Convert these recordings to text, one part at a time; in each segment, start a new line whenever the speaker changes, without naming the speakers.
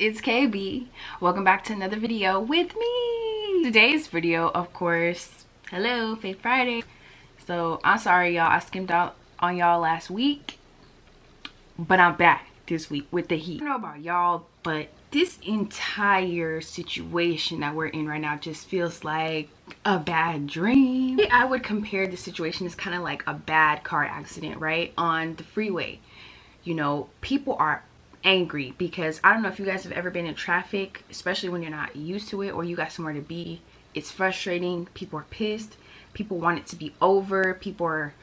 it's KB. Welcome back to another video with me. Today's video, of course, hello, Fake Friday. So I'm sorry y'all, I skimmed out on y'all last week, but I'm back this week with the heat. I don't know about y'all, but this entire situation that we're in right now just feels like a bad dream. I would compare the situation as kind of like a bad car accident, right? On the freeway. You know, people are angry because I don't know if you guys have ever been in traffic, especially when you're not used to it or you got somewhere to be. It's frustrating. People are pissed. People want it to be over. People are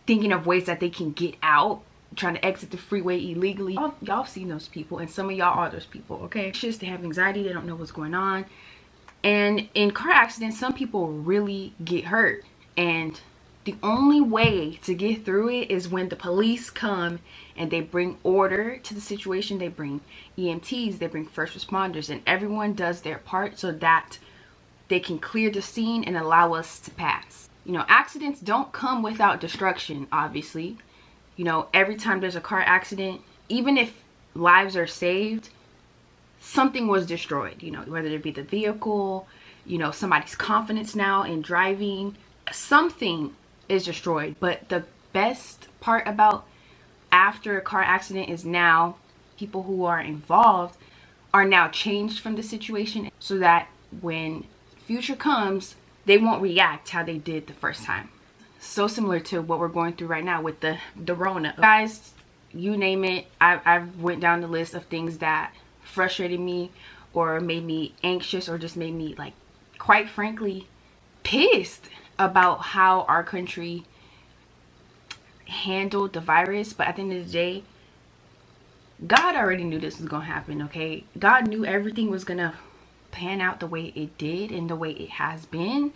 thinking of ways that they can get out, trying to exit the freeway illegally. Y'all seen those people, and some of y'all are those people, okay? It's just they have anxiety. They don't know what's going on. And in car accidents, some people really get hurt. And the only way to get through it is when the police come and they bring order to the situation. They bring EMTs, they bring first responders, and everyone does their part so that they can clear the scene and allow us to pass. You know, accidents don't come without destruction, obviously. You know, every time there's a car accident, even if lives are saved, something was destroyed. You know, whether it be the vehicle, you know, somebody's confidence now in driving, something is destroyed. But the best part about after a car accident is now people who are involved are now changed from the situation so that when future comes, they won't react how they did the first time. So similar to what we're going through right now with the Rona. Guys, you name it, I've went down the list of things that frustrated me or made me anxious or just made me, like, quite frankly, pissed about how our country handled the virus. But at the end of the day, God already knew this was gonna happen, okay? God knew everything was gonna pan out the way it did and the way it has been.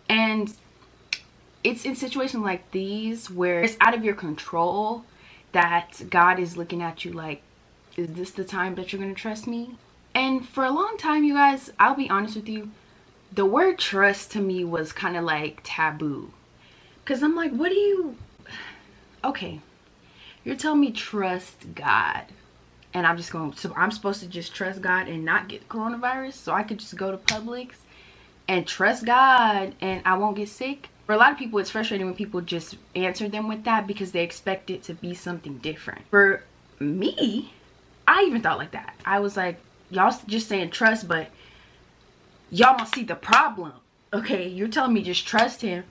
And it's in situations like these where it's out of your control that God is looking at you like, is this the time that you're gonna trust me? And for a long time, you guys, I'll be honest with you, the word trust to me was kind of like taboo. Because I'm like, what do you... Okay, you're telling me trust God. And I'm just going... So I'm supposed to just trust God and not get coronavirus? So I could just go to Publix and trust God and I won't get sick? For a lot of people, it's frustrating when people just answer them with that because they expect it to be something different. For me, I even thought like that. I was like, y'all just saying trust, but y'all don't see the problem. Okay, you're telling me just trust him,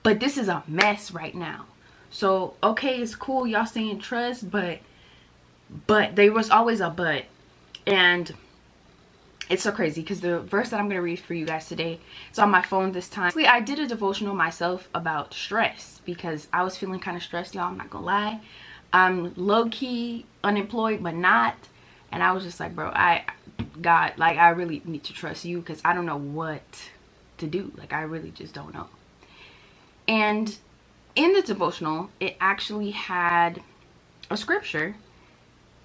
but this is a mess right now. So okay, it's cool y'all saying trust, but there was always a but. And it's so crazy because the verse that I'm going to read for you guys today, it's on my phone this time. I did a devotional myself about stress because I was feeling kind of stressed, y'all. I'm not gonna lie. I'm low-key unemployed but not, and I was just like, bro, God, like, I really need to trust you because I don't know what to do. Like, I really just don't know. And in the devotional, it actually had a scripture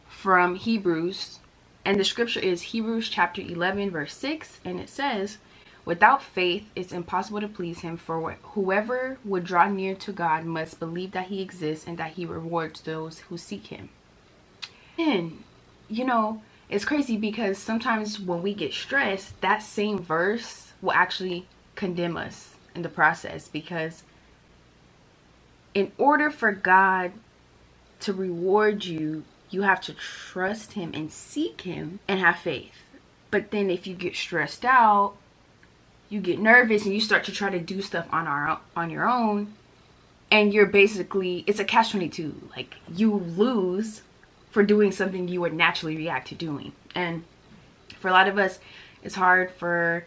from Hebrews, and the scripture is Hebrews chapter 11 verse 6, and it says, without faith it's impossible to please him, for whoever would draw near to God must believe that he exists and that he rewards those who seek him. And you know, it's crazy because sometimes when we get stressed, that same verse will actually condemn us in the process, because in order for God to reward you, you have to trust him and seek him and have faith. But then if you get stressed out, you get nervous and you start to try to do stuff on your own, and you're basically, it's a catch-22. Like, you lose for doing something you would naturally react to doing. And for a lot of us, it's hard to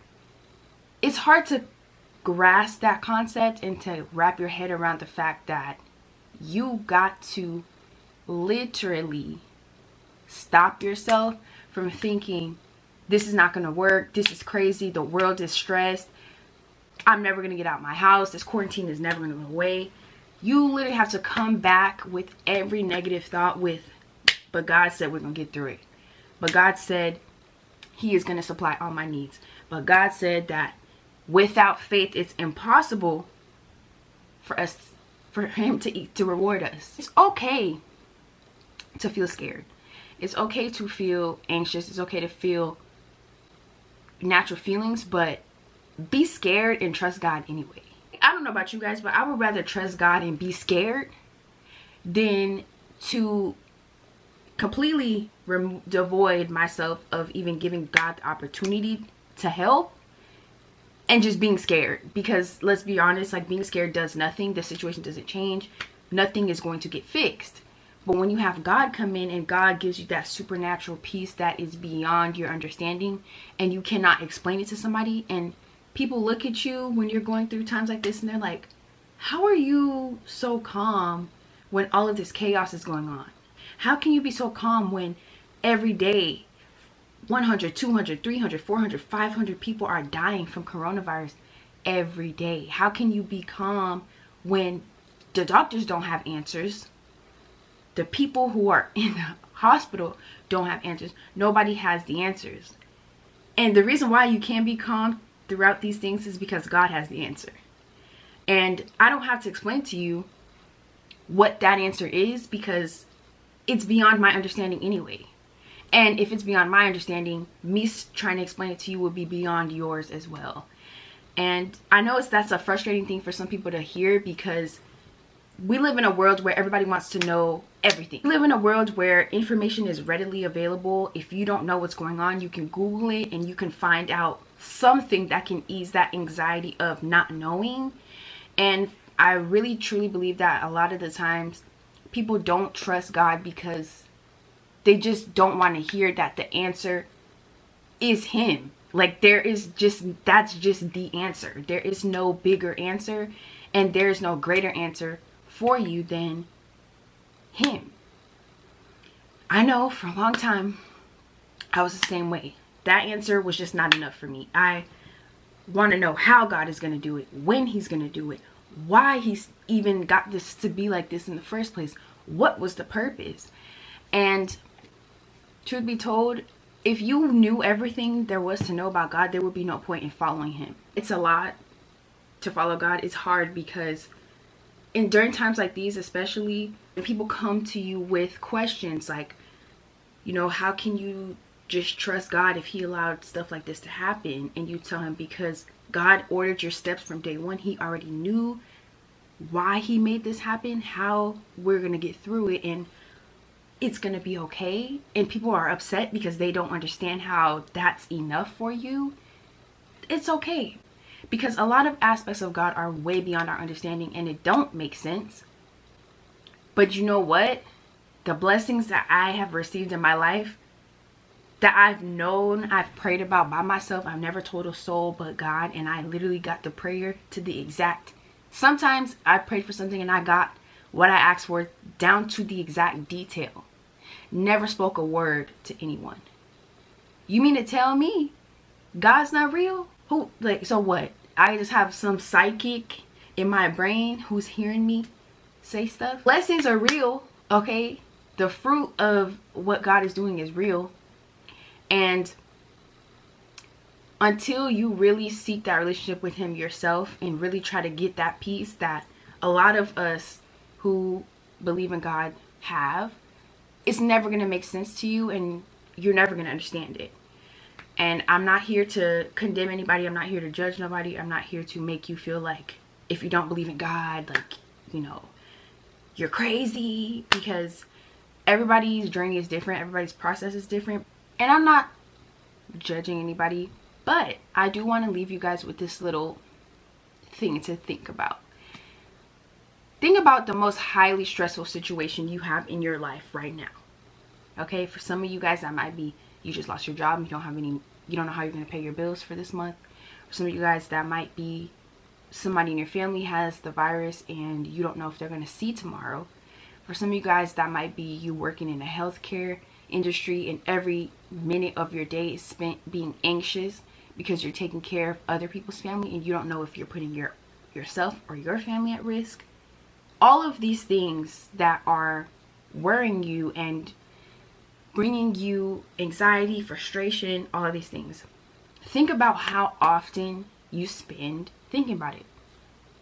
grasp that concept and to wrap your head around the fact that you got to literally stop yourself from thinking, this is not going to work, this is crazy, the world is stressed, I'm never going to get out of my house, this quarantine is never going to go away. You literally have to come back with every negative thought with, but God said we're going to get through it. But God said he is going to supply all my needs. But God said that without faith it's impossible for him to reward us. It's okay to feel scared. It's okay to feel anxious. It's okay to feel natural feelings, but be scared and trust God anyway. I don't know about you guys, but I would rather trust God and be scared than to completely devoid myself of even giving God the opportunity to help and just being scared. Because let's be honest, like, being scared does nothing. The situation doesn't change. Nothing is going to get fixed. But when you have God come in and God gives you that supernatural peace that is beyond your understanding, and you cannot explain it to somebody, and people look at you when you're going through times like this and they're like, how are you so calm when all of this chaos is going on? How can you be so calm when every day 100, 200, 300, 400, 500 people are dying from coronavirus every day? How can you be calm when the doctors don't have answers? The people who are in the hospital don't have answers. Nobody has the answers. And the reason why you can be calm throughout these things is because God has the answer. And I don't have to explain to you what that answer is, because it's beyond my understanding anyway. And if it's beyond my understanding, me trying to explain it to you would be beyond yours as well. And I know that's a frustrating thing for some people to hear, because we live in a world where everybody wants to know everything. We live in a world where information is readily available. If you don't know what's going on, you can Google it and you can find out something that can ease that anxiety of not knowing. And I really truly believe that a lot of the times people don't trust God because they just don't want to hear that the answer is Him. Like, that's just the answer. There is no bigger answer, and there's no greater answer for you than Him. I know for a long time I was the same way. That answer was just not enough for me. I want to know how God is going to do it, when He's going to do it, why He's even got this to be like this in the first place. What was the purpose? And truth be told, if you knew everything there was to know about God, there would be no point in following Him. It's a lot to follow God. It's hard because during times like these, especially when people come to you with questions like, you know, how can you just trust God if He allowed stuff like this to happen? And you tell Him, because God ordered your steps from day one. He already knew why He made this happen, how we're going to get through it, and it's going to be okay. And people are upset because they don't understand how that's enough for you. It's okay. Because a lot of aspects of God are way beyond our understanding and it don't make sense. But you know what? The blessings that I have received in my life, that I've known, I've prayed about by myself, I've never told a soul but God, and I literally got the prayer to the exact. Sometimes I prayed for something and I got what I asked for down to the exact detail. Never spoke a word to anyone. You mean to tell me God's not real? Who, like, so what? I just have some psychic in my brain who's hearing me say stuff? Blessings are real, okay? The fruit of what God is doing is real. And until you really seek that relationship with Him yourself and really try to get that peace that a lot of us who believe in God have, it's never going to make sense to you and you're never going to understand it. And I'm not here to condemn anybody. I'm not here to judge nobody. I'm not here to make you feel like if you don't believe in God, like, you know, you're crazy, because everybody's journey is different. Everybody's process is different. And I'm not judging anybody, but I do want to leave you guys with this little thing to think about. Think about the most highly stressful situation you have in your life right now. Okay, for some of you guys that might be you just lost your job and you don't know how you're going to pay your bills for this month. For some of you guys that might be somebody in your family has the virus and you don't know if they're going to see tomorrow. For some of you guys that might be you working in the healthcare industry and every minute of your day is spent being anxious because you're taking care of other people's family and you don't know if you're putting yourself or your family at risk. All of these things that are worrying you and bringing you anxiety, frustration, all of these things. Think about how often you spend thinking about it.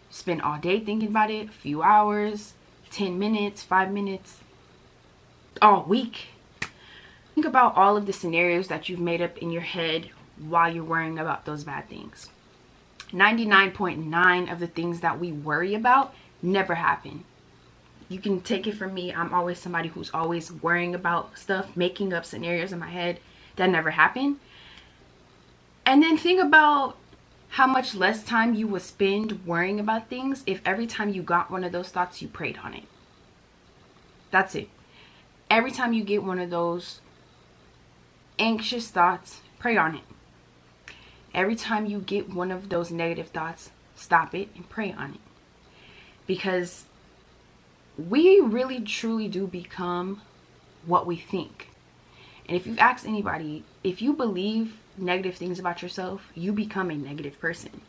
Spend all day thinking about it, a few hours, 10 minutes, 5 minutes, all week. Think about all of the scenarios that you've made up in your head while you're worrying about those bad things. 99.9 of the things that we worry about never happen. You can take it from me. I'm always somebody who's always worrying about stuff, making up scenarios in my head that never happen. And then think about how much less time you would spend worrying about things if every time you got one of those thoughts, you prayed on it. That's it. Every time you get one of those anxious thoughts, pray on it. Every time you get one of those negative thoughts, stop it and pray on it. Because we really truly do become what we think. And if you've asked anybody, if you believe negative things about yourself, you become a negative person.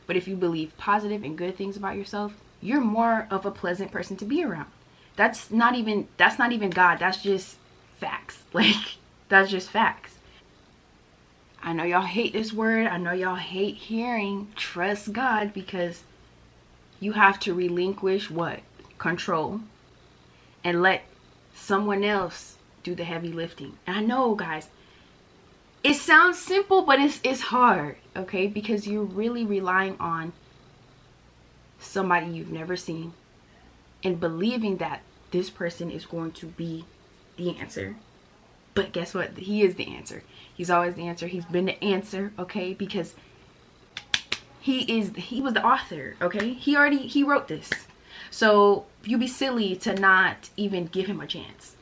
But if you believe positive and good things about yourself, you're more of a pleasant person to be around. That's not even God. That's just facts. Like, that's just facts. I know y'all hate this word. I know y'all hate hearing trust God, because you have to relinquish what? Control, and let someone else do the heavy lifting. And I know, guys, it sounds simple, but it's hard, okay? Because you're really relying on somebody you've never seen and believing that this person is going to be the answer. But guess what? He is the answer. He's always the answer. He's been the answer, okay? Because he was the author, okay? He wrote this. So you'd be silly to not even give him a chance.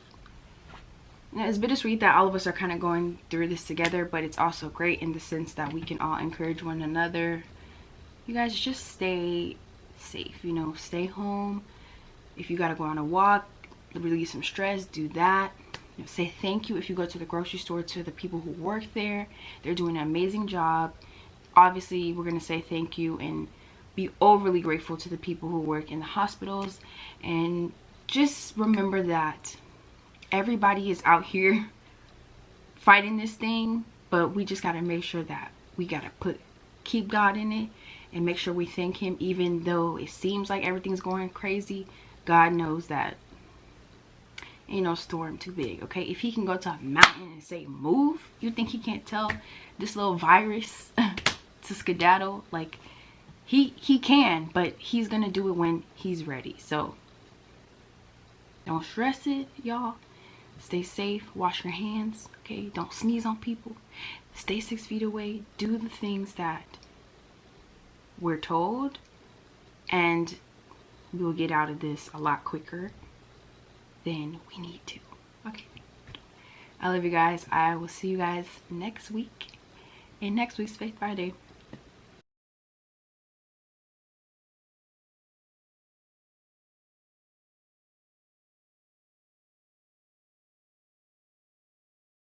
Now, it's bittersweet that all of us are kind of going through this together, but it's also great in the sense that we can all encourage one another. You guys just stay safe, you know, stay home. If you got to go on a walk, release some stress, do that. You know, say thank you if you go to the grocery store to the people who work there. They're doing an amazing job. Obviously, we're going to say thank you and be overly grateful to the people who work in the hospitals. And just remember that everybody is out here fighting this thing, but we just got to make sure that we got to keep God in it and make sure we thank him. Even though it seems like everything's going crazy, God knows that ain't no storm too big, okay? If he can go to a mountain and say move, you think he can't tell this little virus to skedaddle? Like, he can, but he's gonna do it when he's ready. So don't stress it, y'all. Stay safe, wash your hands, okay? Don't sneeze on people. Stay 6 feet away. Do the things that we're told, and we will get out of this a lot quicker than we need to. Okay, I love you guys. I will see you guys next week in next week's Faith Friday.